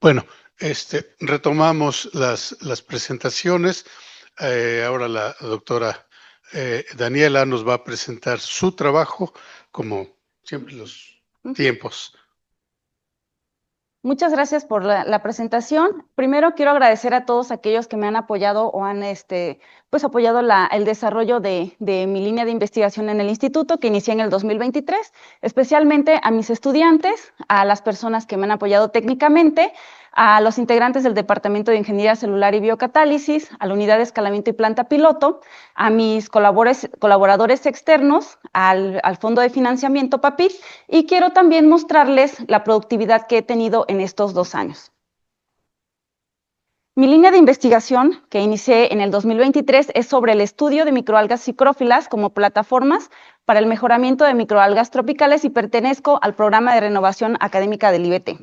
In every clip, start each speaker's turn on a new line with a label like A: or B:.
A: Bueno, retomamos las presentaciones. Ahora la doctora Daniela nos va a presentar su trabajo, como siempre los
B: Ujú.
A: tiempos.
B: Muchas gracias por la presentación. Primero quiero agradecer a todos aquellos que me han apoyado o han pues apoyado el desarrollo de mi línea de investigación en el instituto que inicié en el 2023, especialmente a mis estudiantes, a las personas que me han apoyado técnicamente, a los integrantes del Departamento de Ingeniería Celular y Biocatálisis, a la Unidad de Escalamiento y Planta Piloto, a mis colaboradores externos, al Fondo de Financiamiento PAPIT, y quiero también mostrarles la productividad que he tenido en estos 2 años. Mi línea de investigación, que inicié en el 2023, es sobre el estudio de microalgas psicrófilas como plataformas para el mejoramiento de microalgas tropicales y pertenezco al programa de renovación académica del IBT.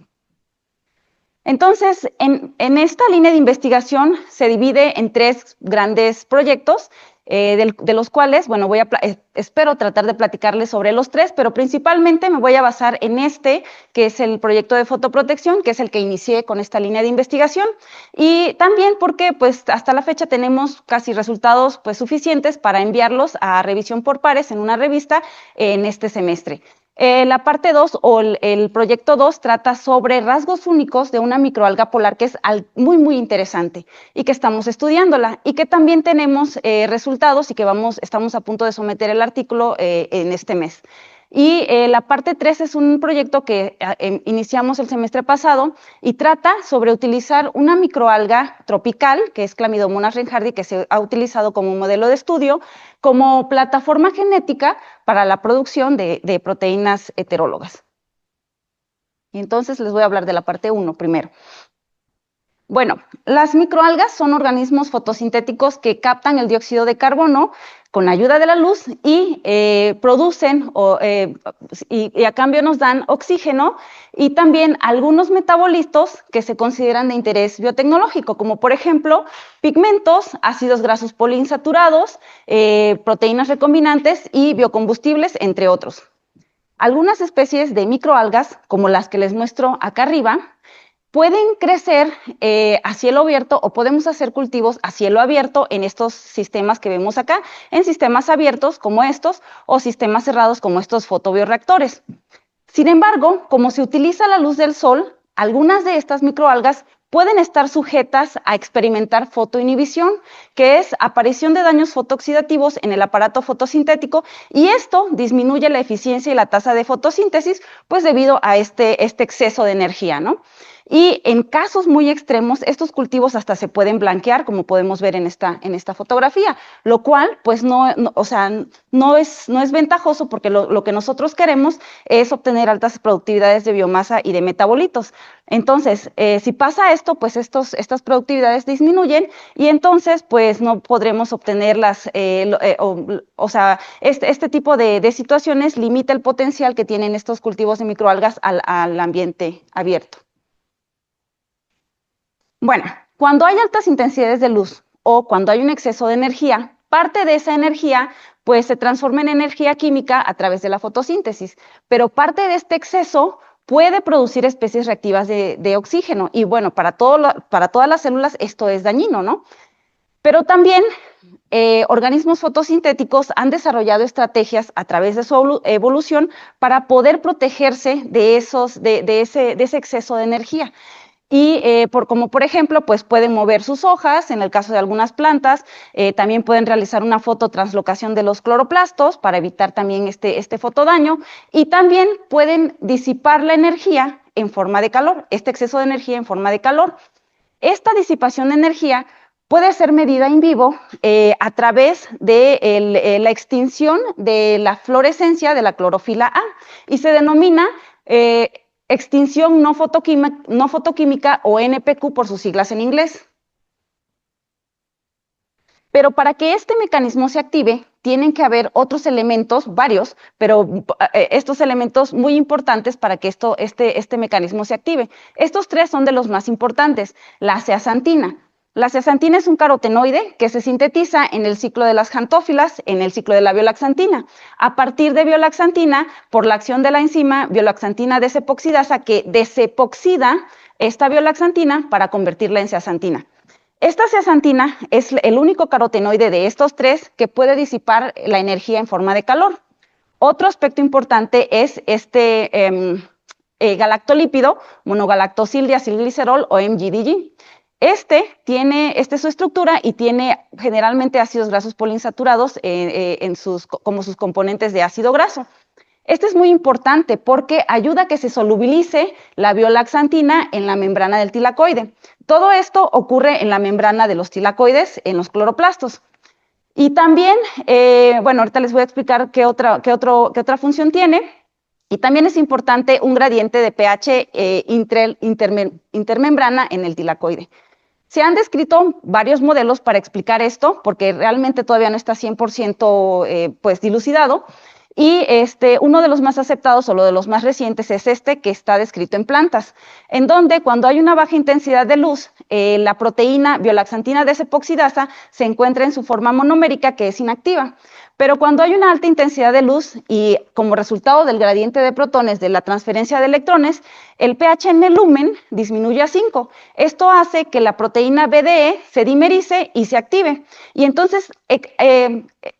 B: Entonces, en esta línea de investigación se divide en 3 grandes proyectos, de los cuales, bueno, espero tratar de platicarles sobre los 3, pero principalmente me voy a basar en que es el proyecto de fotoprotección, que es el que inicié con esta línea de investigación, y también porque, pues, hasta la fecha tenemos casi resultados, pues, suficientes para enviarlos a revisión por pares en una revista en este semestre. La parte 2 o el proyecto 2 trata sobre rasgos únicos de una microalga polar que es muy interesante y que estamos estudiándola y que también tenemos resultados y que estamos a punto de someter el artículo en este mes. Y la parte 3 es un proyecto que iniciamos el semestre pasado y trata sobre utilizar una microalga tropical, que es Chlamydomonas reinhardti, que se ha utilizado como modelo de estudio, como plataforma genética para la producción de proteínas heterólogas. Y entonces les voy a hablar de la parte 1 primero. Bueno, las microalgas son organismos fotosintéticos que captan el dióxido de carbono con ayuda de la luz y producen y a cambio nos dan oxígeno y también algunos metabolitos que se consideran de interés biotecnológico, como por ejemplo pigmentos, ácidos grasos poliinsaturados, proteínas recombinantes y biocombustibles, entre otros. Algunas especies de microalgas, como las que les muestro acá arriba, pueden crecer a cielo abierto o podemos hacer cultivos a cielo abierto en estos sistemas que vemos acá, en sistemas abiertos como estos o sistemas cerrados como estos fotobioreactores. Sin embargo, como se utiliza la luz del sol, algunas de estas microalgas pueden estar sujetas a experimentar fotoinhibición, que es aparición de daños fotooxidativos en el aparato fotosintético, y esto disminuye la eficiencia y la tasa de fotosíntesis, pues debido a este exceso de energía, ¿no? Y en casos muy extremos, estos cultivos hasta se pueden blanquear, como podemos ver en esta fotografía, lo cual, pues, o sea, no es ventajoso porque lo que nosotros queremos es obtener altas productividades de biomasa y de metabolitos. Entonces, si pasa esto, pues estas productividades disminuyen y entonces, pues, no podremos obtenerlas, o sea, este tipo de situaciones limita el potencial que tienen estos cultivos de microalgas al ambiente abierto. Bueno, cuando hay altas intensidades de luz o cuando hay un exceso de energía, parte de esa energía pues se transforma en energía química a través de la fotosíntesis, pero parte de este exceso puede producir especies reactivas de oxígeno y bueno, para todas las células esto es dañino, ¿no? Pero también organismos fotosintéticos han desarrollado estrategias a través de su evolución para poder protegerse de ese exceso de energía. Y como por ejemplo, pues pueden mover sus hojas, en el caso de algunas plantas, también pueden realizar una fototranslocación de los cloroplastos para evitar también este fotodaño, y también pueden disipar la energía en forma de calor, este exceso de energía en forma de calor. Esta disipación de energía puede ser medida en vivo a través de la extinción de la fluorescencia de la clorofila A y se denomina extinción no fotoquímica o NPQ por sus siglas en inglés. Pero para que este mecanismo se active, tienen que haber otros elementos, varios, pero estos elementos muy importantes para que este mecanismo se active. Estos 3 son de los más importantes. La zeaxantina. La zeaxantina es un carotenoide que se sintetiza en el ciclo de las xantófilas, en el ciclo de la biolaxantina. A partir de biolaxantina, por la acción de la enzima biolaxantina desepoxidasa, que desepoxida esta biolaxantina para convertirla en zeaxantina. Esta zeaxantina es el único carotenoide de estos tres que puede disipar la energía en forma de calor. Otro aspecto importante es este galactolípido, monogalactosildiacilglicerol o MGDG. Esta es su estructura y tiene generalmente ácidos grasos poliinsaturados como sus componentes de ácido graso. Este es muy importante porque ayuda a que se solubilice la biolaxantina en la membrana del tilacoide. Todo esto ocurre en la membrana de los tilacoides, en los cloroplastos. Y también, bueno, ahorita les voy a explicar qué otra función tiene. Y también es importante un gradiente de pH intermembrana en el tilacoide. Se han descrito varios modelos para explicar esto, porque realmente todavía no está 100% pues, dilucidado. Y uno de los más aceptados o de los más recientes es este que está descrito en plantas, en donde cuando hay una baja intensidad de luz, la proteína biolaxantina desepoxidasa se encuentra en su forma monomérica que es inactiva. Pero cuando hay una alta intensidad de luz y como resultado del gradiente de protones de la transferencia de electrones, el pH en el lumen disminuye a 5. Esto hace que la proteína BDE se dimerice y se active. Y entonces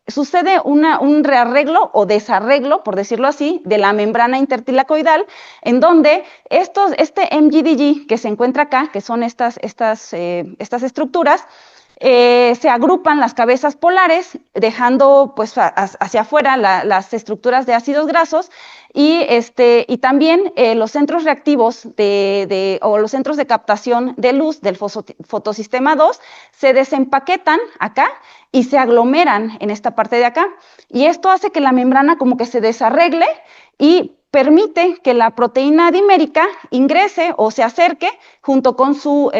B: sucede un rearreglo o desarreglo, por decirlo así, de la membrana intertilacoidal, en donde este MGDG que se encuentra acá, que son estas estructuras, se agrupan las cabezas polares, dejando pues, hacia afuera las estructuras de ácidos grasos y también los centros reactivos o los centros de captación de luz del fotosistema 2 se desempaquetan acá y se aglomeran en esta parte de acá. Y esto hace que la membrana como que se desarregle y permite que la proteína dimérica ingrese o se acerque junto con su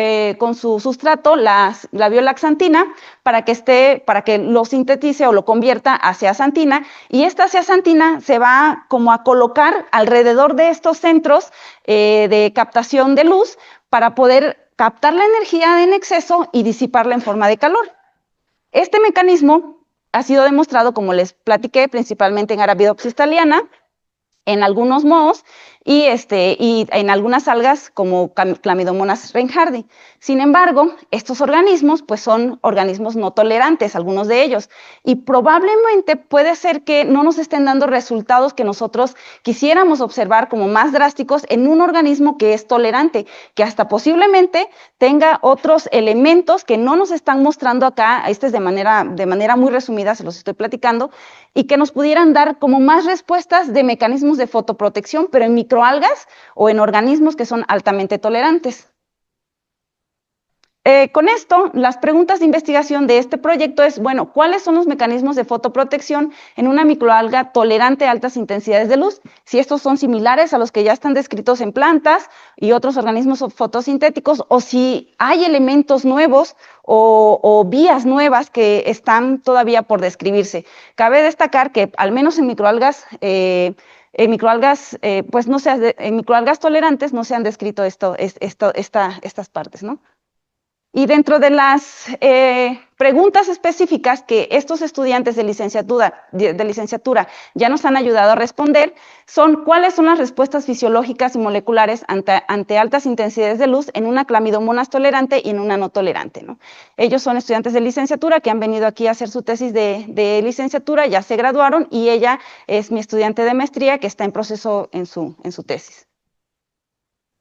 B: sustrato, la biolaxantina, para que lo sintetice o lo convierta a zeaxantina, y esta zeaxantina se va como a colocar alrededor de estos centros de captación de luz para poder captar la energía en exceso y disiparla en forma de calor. Este mecanismo ha sido demostrado, como les platiqué, principalmente en Arabidopsis thaliana, en algunos mohos y en algunas algas como Chlamydomonas reinhardti. Sin embargo, estos organismos pues son organismos no tolerantes, algunos de ellos, y probablemente puede ser que no nos estén dando resultados que nosotros quisiéramos observar como más drásticos en un organismo que es tolerante, que hasta posiblemente tenga otros elementos que no nos están mostrando acá, de manera muy resumida, se los estoy platicando, y que nos pudieran dar como más respuestas de mecanismos de fotoprotección, pero en microalgas o en organismos que son altamente tolerantes. Con esto, las preguntas de investigación de este proyecto es, bueno, ¿cuáles son los mecanismos de fotoprotección en una microalga tolerante a altas intensidades de luz? Si estos son similares a los que ya están descritos en plantas y otros organismos fotosintéticos, o si hay elementos nuevos o vías nuevas que están todavía por describirse. Cabe destacar que al menos en microalgas tolerantes no se han descrito estas partes, ¿no? Y dentro de las preguntas específicas que estos estudiantes de licenciatura ya nos han ayudado a responder son cuáles son las respuestas fisiológicas y moleculares ante altas intensidades de luz en una Chlamydomonas tolerante y en una no tolerante, ¿no? Ellos son estudiantes de licenciatura que han venido aquí a hacer su tesis de licenciatura, ya se graduaron, y ella es mi estudiante de maestría que está en proceso en su tesis.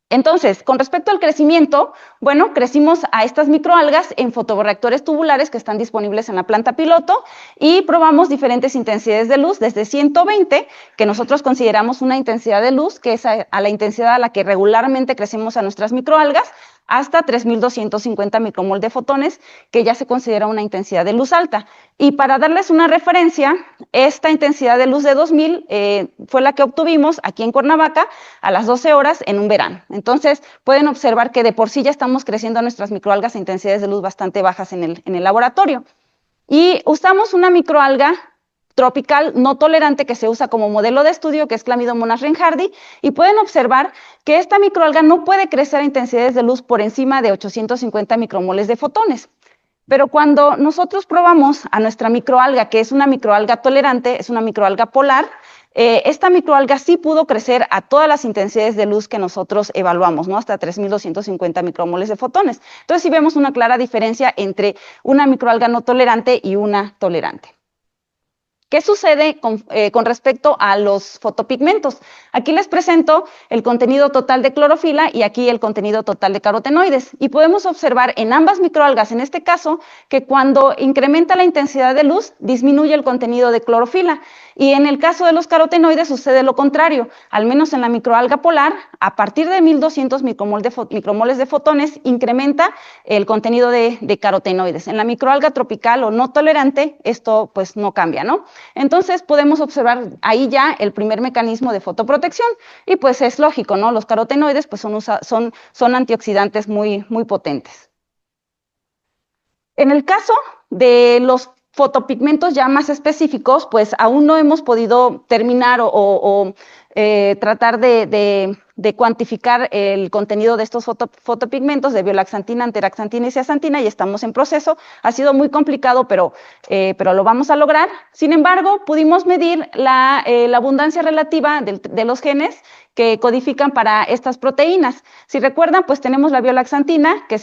B: Entonces, con respecto al crecimiento, bueno, crecimos a estas microalgas en fotoreactores tubulares que están disponibles en la planta piloto y probamos diferentes intensidades de luz, desde 120, que nosotros consideramos una intensidad de luz, que es a la intensidad a la que regularmente crecemos a nuestras microalgas, hasta 3.250 micromol de fotones, que ya se considera una intensidad de luz alta. Y para darles una referencia, esta intensidad de luz de 2000 fue la que obtuvimos aquí en Cuernavaca a las 12 horas en un verano. Entonces, pueden observar que de por sí ya estamos creciendo a nuestras microalgas a intensidades de luz bastante bajas en el laboratorio. Y usamos una microalga tropical no tolerante que se usa como modelo de estudio, que es Chlamydomonas reinhardti, y pueden observar que esta microalga no puede crecer a intensidades de luz por encima de 850 micromoles de fotones. Pero cuando nosotros probamos a nuestra microalga, que es una microalga tolerante, es una microalga polar, esta microalga sí pudo crecer a todas las intensidades de luz que nosotros evaluamos, ¿no? Hasta 3.250 micromoles de fotones. Entonces sí vemos una clara diferencia entre una microalga no tolerante y una tolerante. ¿Qué sucede con respecto a los fotopigmentos? Aquí les presento el contenido total de clorofila y aquí el contenido total de carotenoides. Y podemos observar en ambas microalgas, en este caso, que cuando incrementa la intensidad de luz, disminuye el contenido de clorofila. Y en el caso de los carotenoides sucede lo contrario. Al menos en la microalga polar, a partir de 1.200 micromoles de fotones, incrementa el contenido de carotenoides. En la microalga tropical o no tolerante, esto pues no cambia, ¿no? Entonces podemos observar ahí ya el primer mecanismo de fotoprotección y pues es lógico, ¿no? Los carotenoides pues son antioxidantes muy potentes. En el caso de los fotopigmentos ya más específicos, pues aún no hemos podido terminar o tratar de cuantificar el contenido de estos fotopigmentos de biolaxantina, anteraxantina y zeaxantina y estamos en proceso. Ha sido muy complicado, pero lo vamos a lograr. Sin embargo, pudimos medir la abundancia relativa de los genes que codifican para estas proteínas. Si recuerdan, pues tenemos la biolaxantina que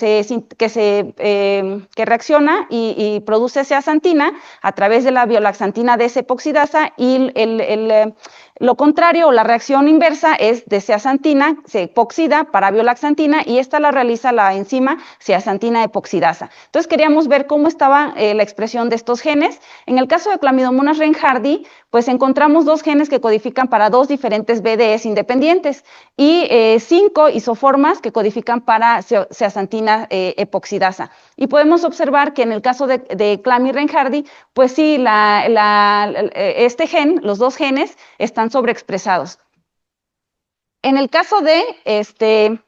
B: reacciona y produce zeaxantina a través de la biolaxantina desepoxidasa y lo contrario o la reacción inversa es de zeaxantina, se epoxida para biolaxantina y esta la realiza la enzima zeaxantina epoxidasa. Entonces queríamos ver cómo estaba la expresión de estos genes. En el caso de Chlamydomonas reinhardti, pues encontramos dos genes que codifican para dos diferentes BDEs independientes y 5 isoformas que codifican para zeaxantina epoxidasa. Y podemos observar que en el caso de Chlamydomonas reinhardti, pues sí, este gen, los dos genes, están sobreexpresados. En el caso de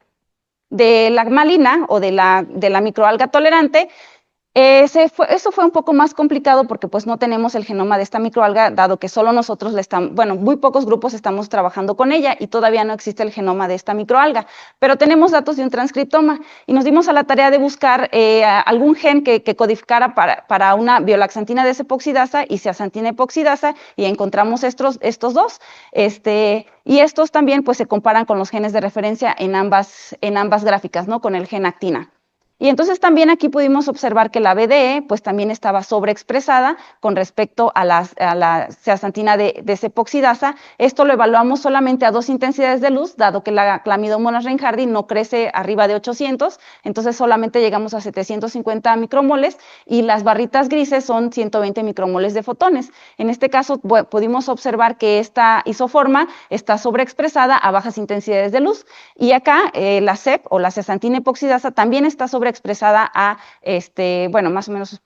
B: la malina o de la microalga tolerante, eso fue un poco más complicado porque pues no tenemos el genoma de esta microalga, dado que solo nosotros muy pocos grupos estamos trabajando con ella y todavía no existe el genoma de esta microalga, pero tenemos datos de un transcriptoma y nos dimos a la tarea de buscar algún gen que codificara para una biolaxantina desepoxidasa y zeaxantina epoxidasa y encontramos estos dos, y estos también pues se comparan con los genes de referencia en ambas gráficas, ¿no? Con el gen actina. Y entonces también aquí pudimos observar que la BDE pues también estaba sobreexpresada con respecto a la zeaxantina desepoxidasa. Esto lo evaluamos solamente a 2 intensidades de luz, dado que la Chlamydomonas reinhardti no crece arriba de 800, entonces solamente llegamos a 750 micromoles y las barritas grises son 120 micromoles de fotones. En este caso pudimos observar que esta isoforma está sobreexpresada a bajas intensidades de luz y acá la CEP o la zeaxantina epoxidasa también está sobreexpresada más o menos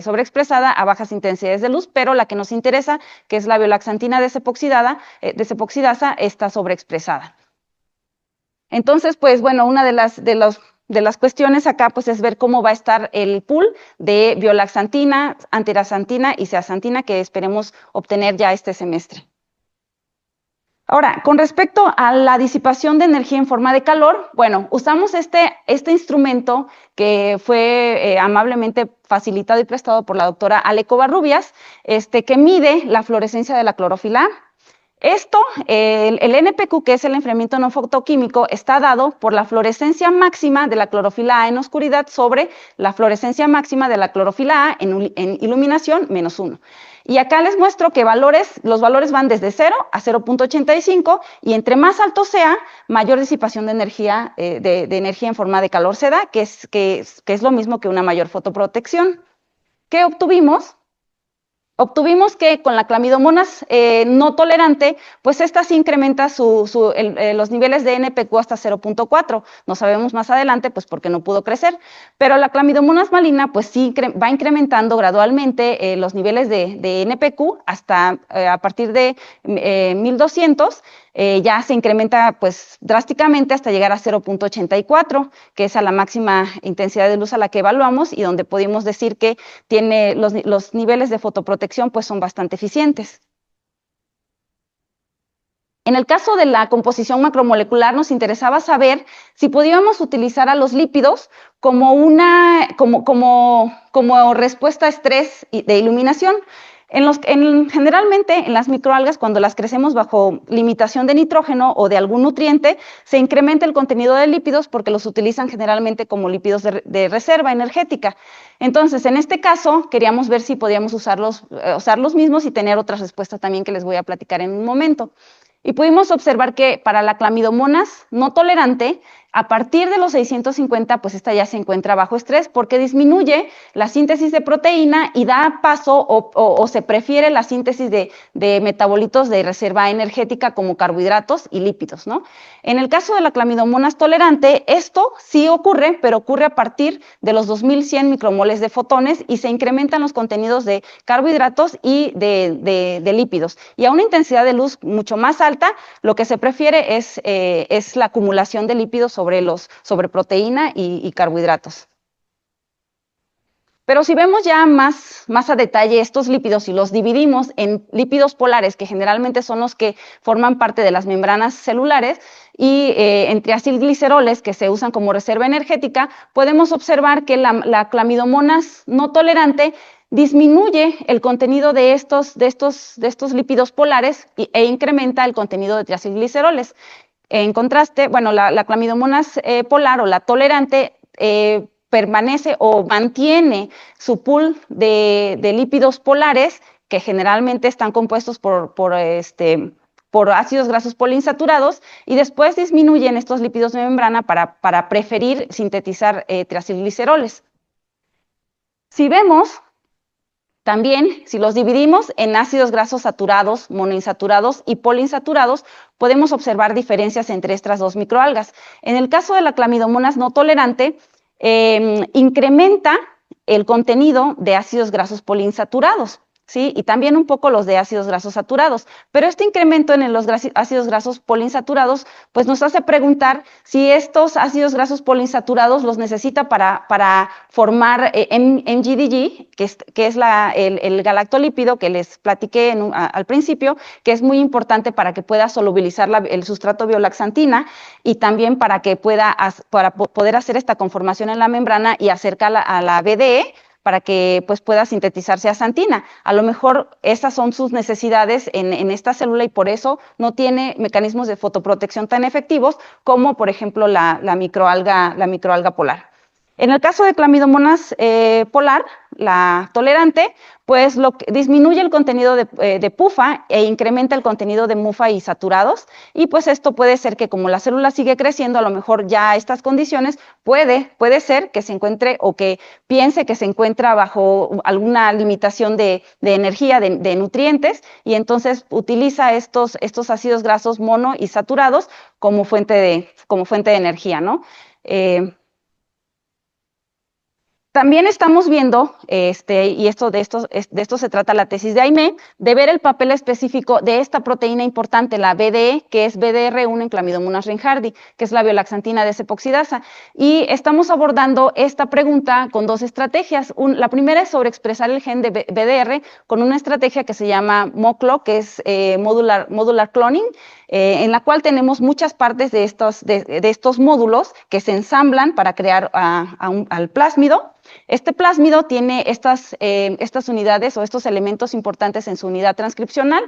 B: sobreexpresada a bajas intensidades de luz, pero la que nos interesa, que es la biolaxantina desepoxidasa, está sobreexpresada. Entonces, pues bueno, una de las cuestiones acá pues es ver cómo va a estar el pool de biolaxantina, anteraxantina y zeaxantina que esperemos obtener ya este semestre. Ahora, con respecto a la disipación de energía en forma de calor, bueno, usamos este instrumento que fue amablemente facilitado y prestado por la doctora Ale Covarrubias, que mide la fluorescencia de la clorofila A. Esto, el NPQ, que es el enfriamiento no fotoquímico, está dado por la fluorescencia máxima de la clorofila A en oscuridad sobre la fluorescencia máxima de la clorofila A en iluminación menos 1. Y acá les muestro que los valores van desde 0 a 0.85 y entre más alto sea, mayor disipación de energía, de energía en forma de calor se da, que es lo mismo que una mayor fotoprotección. ¿Qué obtuvimos? Obtuvimos que con la Chlamydomonas no tolerante, pues esta sí incrementa los niveles de NPQ hasta 0.4. No sabemos más adelante, pues porque no pudo crecer. Pero la Chlamydomonas malina, pues sí va incrementando gradualmente los niveles de NPQ hasta a partir de 1.200. Ya se incrementa pues drásticamente hasta llegar a 0.84, que es a la máxima intensidad de luz a la que evaluamos y donde pudimos decir que tiene los niveles de fotoprotección pues son bastante eficientes. En el caso de la composición macromolecular nos interesaba saber si podíamos utilizar a los lípidos como respuesta a estrés de iluminación. Generalmente en las microalgas, cuando las crecemos bajo limitación de nitrógeno o de algún nutriente, se incrementa el contenido de lípidos porque los utilizan generalmente como lípidos de reserva energética. Entonces, en este caso, queríamos ver si podíamos usar los mismos y tener otras respuestas también que les voy a platicar en un momento. Y pudimos observar que para la Chlamydomonas no tolerante, a partir de los 650, pues esta ya se encuentra bajo estrés porque disminuye la síntesis de proteína y da paso o se prefiere la síntesis de metabolitos de reserva energética como carbohidratos y lípidos, ¿no? En el caso de la Chlamydomonas tolerante, esto sí ocurre, pero ocurre a partir de los 2100 micromoles de fotones y se incrementan los contenidos de carbohidratos y de lípidos. Y a una intensidad de luz mucho más alta, lo que se prefiere es la acumulación de lípidos sobre proteína y carbohidratos. Pero si vemos ya más a detalle estos lípidos y los dividimos en lípidos polares, que generalmente son los que forman parte de las membranas celulares, y en triacilgliceroles, que se usan como reserva energética, podemos observar que la Chlamydomonas no tolerante disminuye el contenido de estos lípidos polares e incrementa el contenido de triacilgliceroles. En contraste, bueno, la Chlamydomonas polar o la tolerante permanece o mantiene su pool de lípidos polares, que generalmente están compuestos por ácidos grasos poliinsaturados, y después disminuyen estos lípidos de membrana para preferir sintetizar triacilgliceroles. Si vemos, también, si los dividimos en ácidos grasos saturados, monoinsaturados y poliinsaturados, podemos observar diferencias entre estas dos microalgas. En el caso de la Chlamydomonas no tolerante, incrementa el contenido de ácidos grasos poliinsaturados, ¿sí? Y también un poco los de ácidos grasos saturados. Pero este incremento en los ácidos grasos poliinsaturados pues nos hace preguntar si estos ácidos grasos poliinsaturados los necesita para formar MGDG, que es el galactolípido que les platiqué al principio, que es muy importante para que pueda solubilizar el sustrato biolaxantina y también para poder hacer esta conformación en la membrana y acercarla a la BDE, para que pues, pueda sintetizarse asantina. A lo mejor esas son sus necesidades en esta célula y por eso no tiene mecanismos de fotoprotección tan efectivos como, por ejemplo, la microalga polar. En el caso de Chlamydomonas polar, la tolerante, pues disminuye el contenido de PUFA e incrementa el contenido de MUFA y saturados, y pues esto puede ser que como la célula sigue creciendo, a lo mejor ya estas condiciones puede ser que se encuentre o que piense que se encuentra bajo alguna limitación de energía, de nutrientes, y entonces utiliza estos ácidos grasos mono y saturados como fuente de energía, ¿no? También estamos viendo, y de esto se trata la tesis de Aimé, de ver el papel específico de esta proteína importante, la BDE, que es BDR1 en Chlamydomonas reinhardti, que es la biolaxantina desepoxidasa. Y estamos abordando esta pregunta con dos estrategias. La primera es sobreexpresar el gen de BDR con una estrategia que se llama MOCLO, que es modular cloning, en la cual tenemos muchas partes de estos módulos que se ensamblan para crear al plásmido. Este plásmido tiene estas unidades o estos elementos importantes en su unidad transcripcional.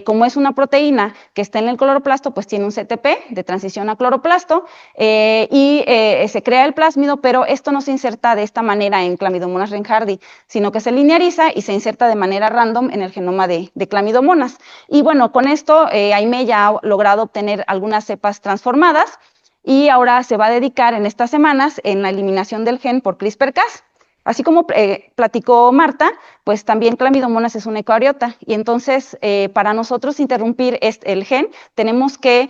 B: Como es una proteína que está en el cloroplasto, pues tiene un CTP de transición a cloroplasto y se crea el plásmido, pero esto no se inserta de esta manera en Chlamydomonas reinhardti, sino que se lineariza y se inserta de manera random en el genoma de Chlamydomonas. Y bueno, con esto Aimé ya ha logrado obtener algunas cepas transformadas, y ahora se va a dedicar en estas semanas en la eliminación del gen por CRISPR-Cas. Así como platicó Marta, pues también Chlamydomonas es una eucariota, y entonces para nosotros interrumpir el gen tenemos que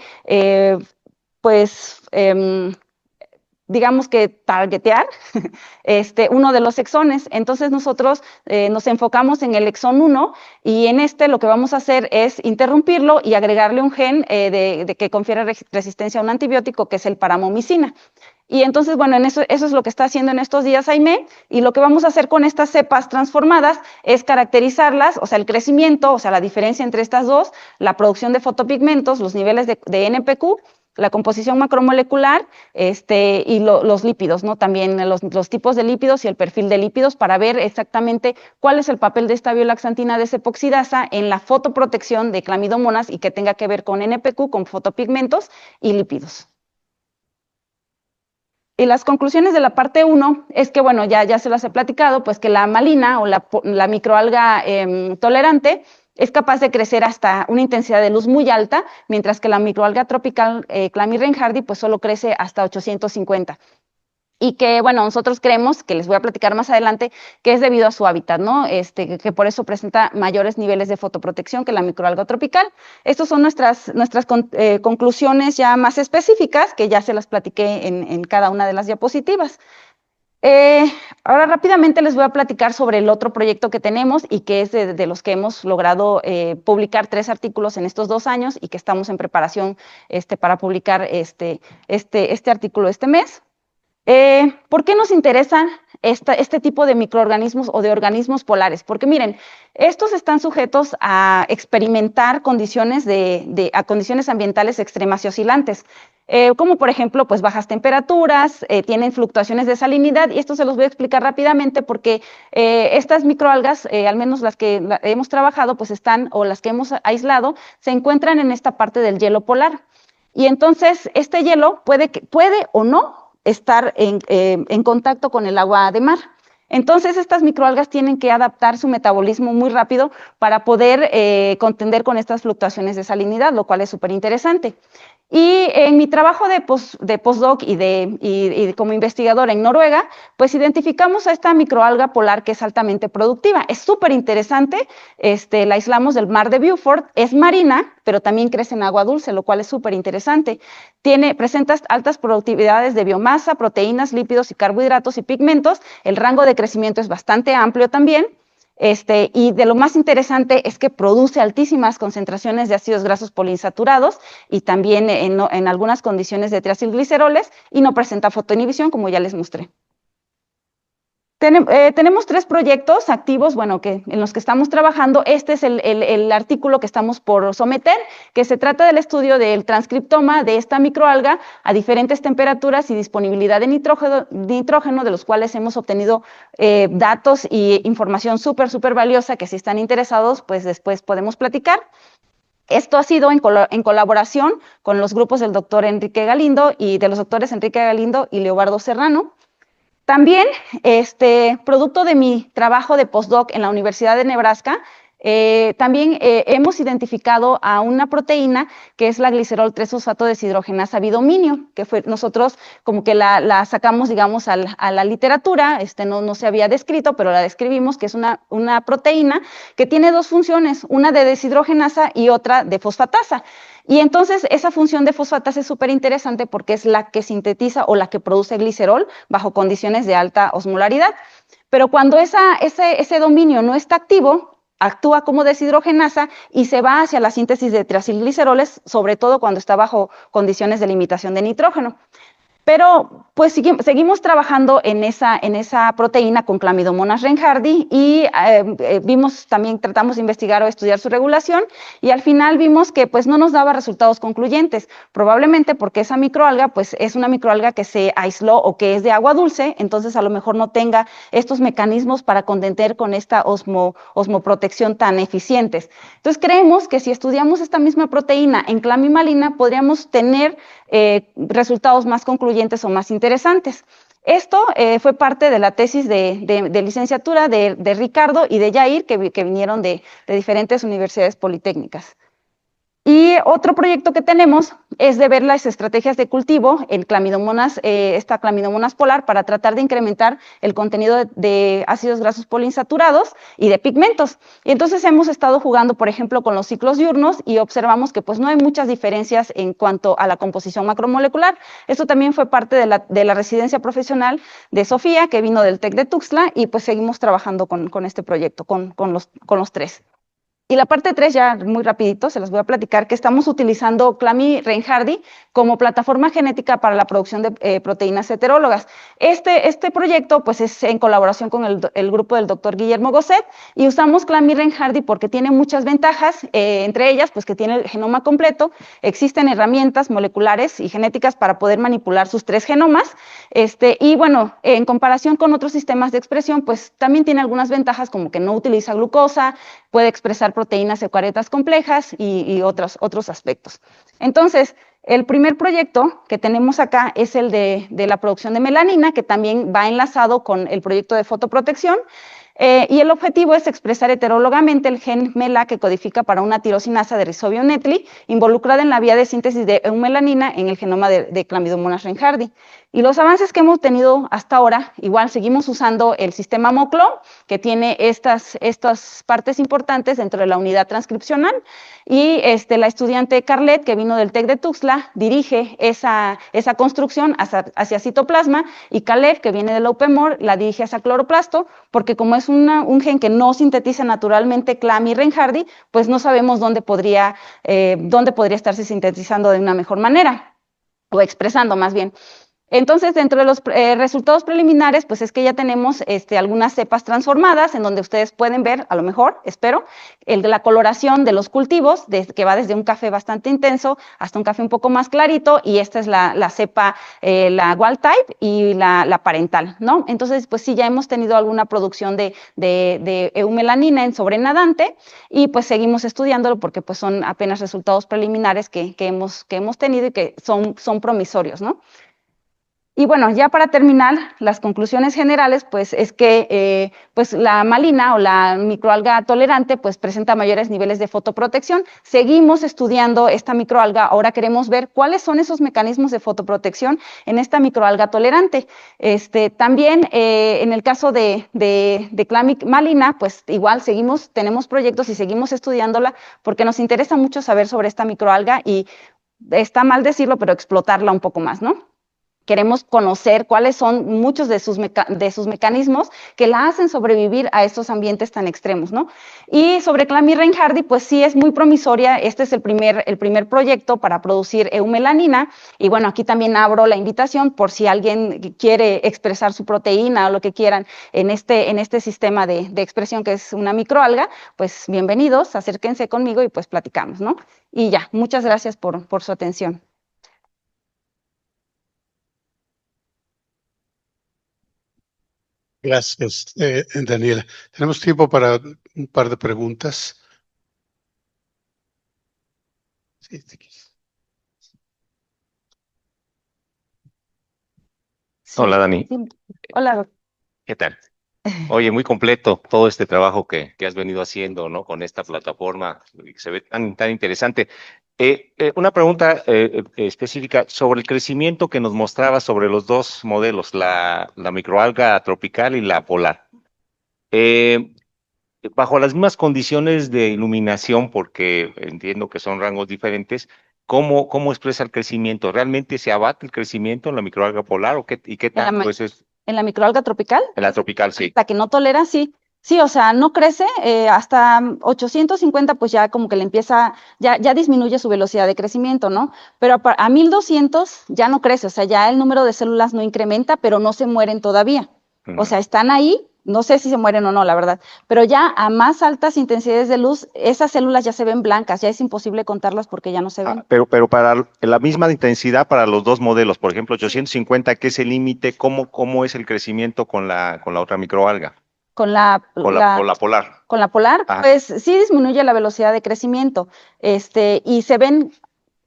B: digamos que targetear uno de los exones. Entonces nosotros nos enfocamos en el exón 1 y en lo que vamos a hacer es interrumpirlo y agregarle un gen que confiere resistencia a un antibiótico, que es el paramomicina. Y entonces, bueno, eso es lo que está haciendo en estos días Aimé, y lo que vamos a hacer con estas cepas transformadas es caracterizarlas, o sea, el crecimiento, o sea, la diferencia entre estas dos, la producción de fotopigmentos, los niveles de NPQ, la composición macromolecular y los lípidos, ¿no? También los tipos de lípidos y el perfil de lípidos para ver exactamente cuál es el papel de esta biolaxantina desepoxidasa en la fotoprotección de clamidomonas y que tenga que ver con NPQ, con fotopigmentos y lípidos. Y las conclusiones de la parte 1 es que, bueno, ya se las he platicado, pues que la malina o la microalga tolerante es capaz de crecer hasta una intensidad de luz muy alta, mientras que la microalga tropical Chlamys reinhardti pues solo crece hasta 850. Y que, bueno, nosotros creemos, que les voy a platicar más adelante, que es debido a su hábitat, ¿no? Que por eso presenta mayores niveles de fotoprotección que la microalga tropical. Estas son nuestras conclusiones ya más específicas, que ya se las platiqué en cada una de las diapositivas. Ahora rápidamente les voy a platicar sobre el otro proyecto que tenemos y que es de los que hemos logrado publicar 3 artículos en estos 2 años y que estamos en preparación para publicar este artículo este mes. ¿Por qué nos interesa este tipo de microorganismos o de organismos polares? Porque miren, estos están sujetos a experimentar condiciones a condiciones ambientales extremas y oscilantes, como por ejemplo, pues bajas temperaturas, tienen fluctuaciones de salinidad, y esto se los voy a explicar rápidamente porque estas microalgas, al menos las que hemos trabajado, pues o las que hemos aislado, se encuentran en esta parte del hielo polar. Y entonces este hielo puede o no estar en contacto con el agua de mar. Entonces, estas microalgas tienen que adaptar su metabolismo muy rápido para poder contender con estas fluctuaciones de salinidad, lo cual es súper interesante. Y en mi trabajo de postdoc y como investigadora en Noruega, pues identificamos a esta microalga polar que es altamente productiva. Es súper interesante, la aislamos del mar de Beaufort, es marina, pero también crece en agua dulce, lo cual es súper interesante. Presenta altas productividades de biomasa, proteínas, lípidos y carbohidratos y pigmentos. El rango de crecimiento es bastante amplio también. Y de lo más interesante es que produce altísimas concentraciones de ácidos grasos poliinsaturados y también en algunas condiciones de triacilgliceroles y no presenta fotoinhibición, como ya les mostré. Tenemos 3 proyectos activos, bueno, en los que estamos trabajando. Este es el artículo que estamos por someter, que se trata del estudio del transcriptoma de esta microalga a diferentes temperaturas y disponibilidad de nitrógeno, de los cuales hemos obtenido datos y información súper valiosa, que si están interesados, pues después podemos platicar. Esto ha sido en colaboración con los grupos del doctor Enrique Galindo y de los doctores Enrique Galindo y Leobardo Serrano. También, producto de mi trabajo de postdoc en la Universidad de Nebraska, también hemos identificado a una proteína que es la glicerol 3-fosfato deshidrogenasa bidominio, que nosotros como que la sacamos, digamos, a la literatura, no se había descrito, pero la describimos, que es una proteína que tiene 2 funciones, una de deshidrogenasa y otra de fosfatasa. Y entonces esa función de fosfatasa es súper interesante porque es la que sintetiza o la que produce glicerol bajo condiciones de alta osmolaridad. Pero cuando ese dominio no está activo, actúa como deshidrogenasa y se va hacia la síntesis de triacilgliceroles, sobre todo cuando está bajo condiciones de limitación de nitrógeno. Pero pues seguimos trabajando en esa proteína con Clamidomonas reinhardti y tratamos de investigar o estudiar su regulación y al final vimos que pues no nos daba resultados concluyentes, probablemente porque esa microalga pues es una microalga que se aisló o que es de agua dulce, entonces a lo mejor no tenga estos mecanismos para contender con esta osmoprotección tan eficientes. Entonces creemos que si estudiamos esta misma proteína en clamimalina podríamos tener resultados más concluyentes o más interesantes. Esto fue parte de la tesis de licenciatura de Ricardo y de Jair, que vinieron de diferentes universidades politécnicas. Y otro proyecto que tenemos es de ver las estrategias de cultivo en esta Clamidomonas polar para tratar de incrementar el contenido de ácidos grasos poliinsaturados y de pigmentos. Y entonces hemos estado jugando, por ejemplo, con los ciclos diurnos y observamos que pues no hay muchas diferencias en cuanto a la composición macromolecular. Esto también fue parte de la residencia profesional de Sofía, que vino del TEC de Tuxtla, y pues seguimos trabajando con este proyecto, con los 3. Y la parte 3, ya muy rapidito, se las voy a platicar, que estamos utilizando Clami Reinhardi como plataforma genética para la producción de proteínas heterólogas. Este proyecto pues es en colaboración con el grupo del doctor Guillermo Gosset, y usamos Clami Reinhardi porque tiene muchas ventajas, entre ellas pues que tiene el genoma completo, existen herramientas moleculares y genéticas para poder manipular sus 3 genomas, y bueno, en comparación con otros sistemas de expresión, pues también tiene algunas ventajas como que no utiliza glucosa, puede expresar proteínas eucariotas complejas y otros aspectos. Entonces, el primer proyecto que tenemos acá es el de la producción de melanina, que también va enlazado con el proyecto de fotoprotección, y el objetivo es expresar heterólogamente el gen MELA que codifica para una tirosinasa de Rhizobio nettli, involucrada en la vía de síntesis de eumelanina en el genoma de Chlamydomonas reinhardi. Y los avances que hemos tenido hasta ahora, igual seguimos usando el sistema MOCLO, que tiene estas partes importantes dentro de la unidad transcripcional, y la estudiante Carlet, que vino del TEC de Tuxtla, dirige esa construcción hacia citoplasma, y Caleb, que viene de la UPEMOR, la dirige hacia cloroplasto, porque como es un gen que no sintetiza naturalmente Clami Reinhardi, pues no sabemos dónde podría estarse sintetizando de una mejor manera, o expresando más bien. Entonces, dentro de los resultados preliminares, pues es que ya tenemos algunas cepas transformadas, en donde ustedes pueden ver, a lo mejor, espero, la coloración de los cultivos, que va desde un café bastante intenso hasta un café un poco más clarito, y esta es la cepa, la wild type y la parental, ¿no? Entonces, pues sí, ya hemos tenido alguna producción de eumelanina en sobrenadante, y pues seguimos estudiándolo porque pues son apenas resultados preliminares que hemos tenido y que son promisorios, ¿no? Y bueno, ya para terminar, las conclusiones generales, pues es que pues la malina o la microalga tolerante pues presenta mayores niveles de fotoprotección. Seguimos estudiando esta microalga, ahora queremos ver cuáles son esos mecanismos de fotoprotección en esta microalga tolerante. También en el caso de Clamic malina, pues igual tenemos proyectos y seguimos estudiándola porque nos interesa mucho saber sobre esta microalga y está mal decirlo, pero explotarla un poco más, ¿no? Queremos conocer cuáles son muchos de sus mecanismos que la hacen sobrevivir a estos ambientes tan extremos, ¿no? Y sobre Clami Reinhardi, pues sí es muy promisoria. Este es el primer proyecto para producir eumelanina. Y bueno, aquí también abro la invitación por si alguien quiere expresar su proteína o lo que quieran en este sistema de expresión que es una microalga, pues bienvenidos, acérquense conmigo y pues platicamos, ¿no? Y ya, muchas gracias por su atención.
A: Gracias, Daniela. Tenemos tiempo para un par de preguntas. Sí,
C: Hola, Dani.
B: Sí. Hola, doctor.
C: ¿Qué tal? Oye, muy completo todo este trabajo que has venido haciendo, ¿no? Con esta plataforma que se ve tan interesante. Una pregunta específica sobre el crecimiento que nos mostraba sobre los dos modelos, la microalga tropical y la polar. Bajo las mismas condiciones de iluminación, porque entiendo que son rangos diferentes, ¿cómo expresa el crecimiento? ¿Realmente se abate el crecimiento en la microalga polar y qué tanto es?
B: ¿En la microalga tropical?
C: En la tropical, sí.
B: La que no tolera, sí. Sí, o sea, no crece, hasta 850 pues ya como que le empieza, ya disminuye su velocidad de crecimiento, ¿no? Pero a 1200 ya no crece, o sea, ya el número de células no incrementa, pero no se mueren todavía. O sea, están ahí, no sé si se mueren o no, la verdad, pero ya a más altas intensidades de luz, esas células ya se ven blancas, ya es imposible contarlas porque ya no se ven.
C: Pero para la misma intensidad para los dos modelos, por ejemplo, 850, ¿qué es el límite? ¿Cómo es el crecimiento con la otra microalga?
B: Con la
C: polar.
B: Con la polar,
C: Ajá.
B: pues sí disminuye la velocidad de crecimiento, y se ven,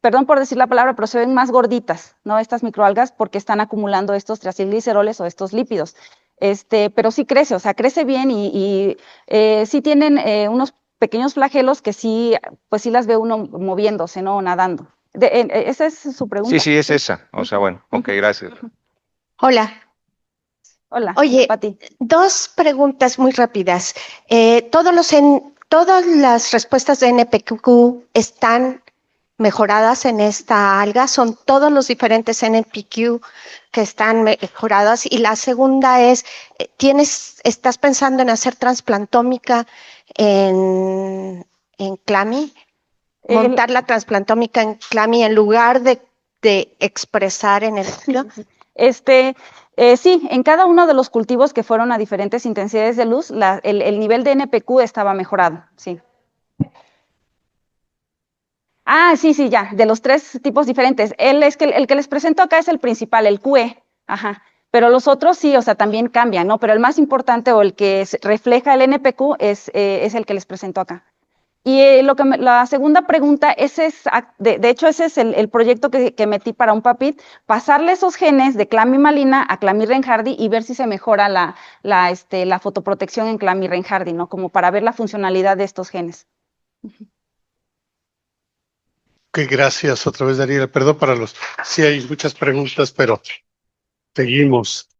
B: perdón por decir la palabra, pero se ven más gorditas, ¿no? Estas microalgas porque están acumulando estos triacilgliceroles o estos lípidos. Pero sí crece, o sea, crece bien y sí tienen unos pequeños flagelos que sí, pues sí las ve uno moviéndose, ¿no? Nadando. ¿Esa es su pregunta?
C: Sí, es esa. O sea, bueno, ok, gracias.
D: Hola.
B: Hola,
D: Oye,
B: Pati.
D: dos preguntas muy rápidas. ¿Todas las respuestas de NPQ están mejoradas en esta alga? ¿Son todos los diferentes NPQ que están mejoradas? Y la segunda es, ¿estás pensando en hacer transplantómica en en CLAMI? Montar la transplantómica en CLAMI en lugar de expresar en el núcleo.
B: Sí, en cada uno de los cultivos que fueron a diferentes intensidades de luz, el nivel de NPQ estaba mejorado, sí. Sí, ya, de los 3 tipos diferentes. El que les presento acá es el principal, el QE, ajá. Pero los otros sí, o sea, también cambian, ¿no? Pero el más importante o el que refleja el NPQ es el que les presento acá. Y la segunda pregunta, de hecho, ese es el proyecto que metí para un PAPIT, pasarle esos genes de Clami Malina a Clami Reinhardi y ver si se mejora la fotoprotección en Clami Reinhardi, ¿no? Como para ver la funcionalidad de estos genes.
A: Ok, gracias otra vez, Daniela. Perdón sí hay muchas preguntas, pero seguimos.